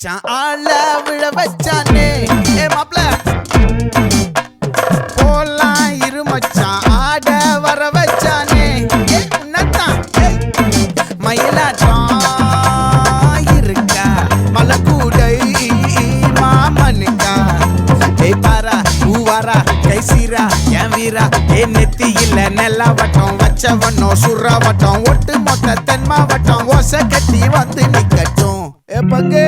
மச்சான் ஆள விழ வச்சானே ஏ மாப்ள போலாம் இரு மச்சான் ஆட வர வச்சானே ஏ உன்னதான் மயிலாட்டம் இருக்கா மலக்கூடை மாமனுக்கா ஏ பாரா ஊவாரா கைசீரா என் வீரா ஏ நெத்தி இல்ல நெல்லா வட்டம் வச்ச வண்ணம் சுறா வட்டம் ஒட்டு மொத்த தென் மாவட்டம் ஓசை கட்டி வந்து நிக்கட்டும் ஏ பங்கே